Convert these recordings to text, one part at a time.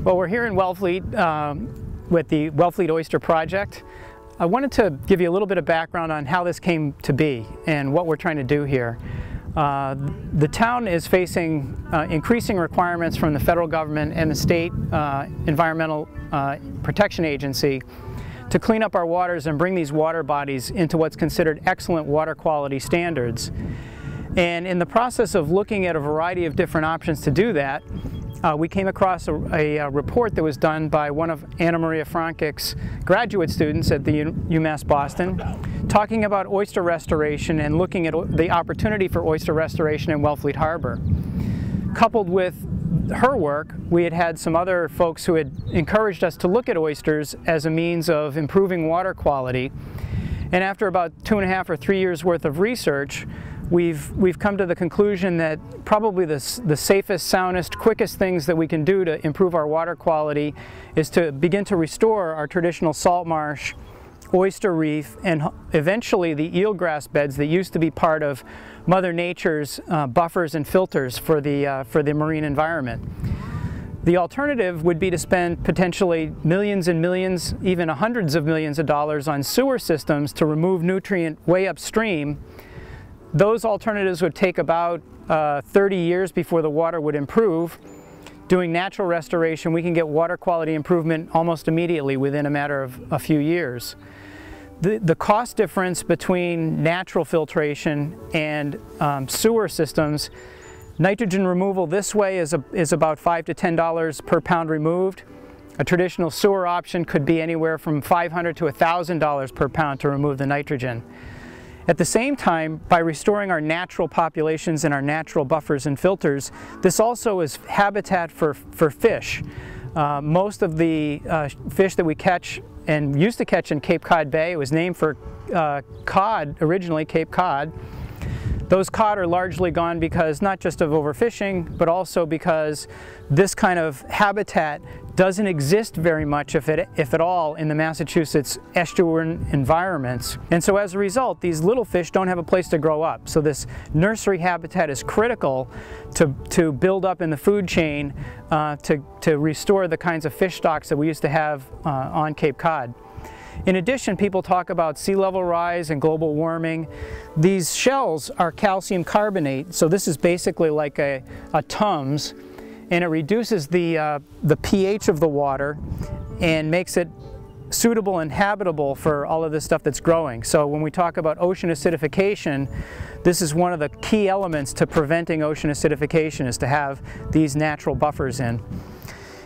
Well, we're here in Wellfleet with the Wellfleet Oyster project. I wanted to give you a little bit of background on how this came to be and what we're trying to do here. The town is facing increasing requirements from the federal government and the state Environmental Protection Agency to clean up our waters and bring these water bodies into what's considered excellent water quality standards. And in the process of looking at a variety of different options to do that, we came across a report that was done by one of Anna Maria Frankich's graduate students at the UMass Boston, talking about oyster restoration and looking at the opportunity for oyster restoration in Wellfleet Harbor. Coupled with her work, we had some other folks who had encouraged us to look at oysters as a means of improving water quality. And after about 2.5 or 3 years worth of research, we've come to the conclusion that probably the safest, soundest, quickest things that we can do to improve our water quality is to begin to restore our traditional salt marsh, oyster reef, and eventually the eelgrass beds that used to be part of Mother Nature's buffers and filters for the marine environment. The alternative would be to spend potentially millions and millions, even hundreds of millions of dollars on sewer systems to remove nutrient way upstream. Those alternatives would take about 30 years before the water would improve. Doing natural restoration, we can get water quality improvement almost immediately within a matter of a few years. The cost difference between natural filtration and sewer systems, nitrogen removal this way is about $5 to $10 per pound removed. A traditional sewer option could be anywhere from $500 to $1,000 per pound to remove the nitrogen. At the same time, by restoring our natural populations and our natural buffers and filters, this also is habitat for fish. Most of the fish that we catch and used to catch in Cape Cod Bay, it was named for cod, originally Cape Cod. Those cod are largely gone because not just of overfishing, but also because this kind of habitat doesn't exist very much, if at all, in the Massachusetts estuarine environments. And so as a result, these little fish don't have a place to grow up. So this nursery habitat is critical to build up in the food chain to restore the kinds of fish stocks that we used to have on Cape Cod. In addition, people talk about sea level rise and global warming. These shells are calcium carbonate, so this is basically like a Tums, and it reduces the pH of the water and makes it suitable and habitable for all of this stuff that's growing. So when we talk about ocean acidification, this is one of the key elements to preventing ocean acidification, is to have these natural buffers in.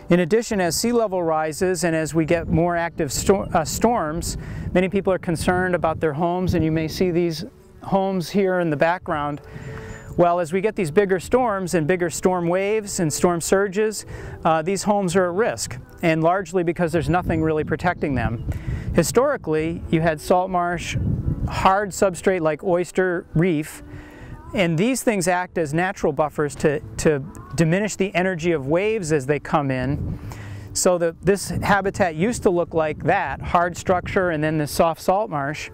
In addition, as sea level rises and as we get more active storms, many people are concerned about their homes, and you may see these homes here in the background. Well, as we get these bigger storms and bigger storm waves and storm surges, these homes are at risk, and largely because there's nothing really protecting them. Historically, you had salt marsh, hard substrate like oyster reef, and these things act as natural buffers to diminish the energy of waves as they come in. So this habitat used to look like that, hard structure and then this soft salt marsh.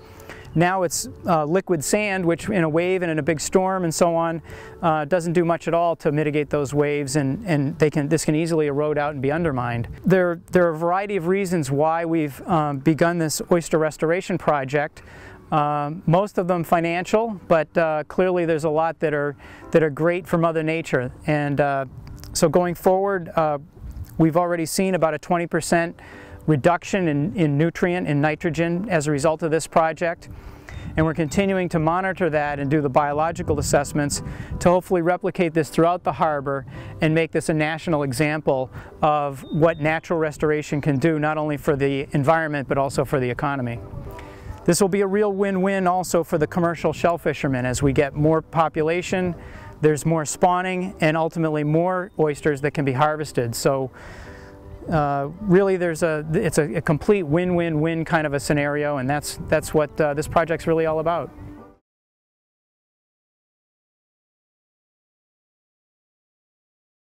Now it's liquid sand, which in a wave and in a big storm and so on doesn't do much at all to mitigate those waves, and this can easily erode out and be undermined. There are a variety of reasons why we've begun this oyster restoration project. Most of them financial, but clearly there's a lot that are great for Mother Nature. And so going forward, we've already seen about a 20% reduction in nutrient and nitrogen as a result of this project. And we're continuing to monitor that and do the biological assessments to hopefully replicate this throughout the harbor and make this a national example of what natural restoration can do, not only for the environment but also for the economy. This will be a real win-win also for the commercial shell fishermen. As we get more population, there's more spawning and ultimately more oysters that can be harvested. So really it's a complete win-win-win kind of a scenario, and that's what this project's really all about.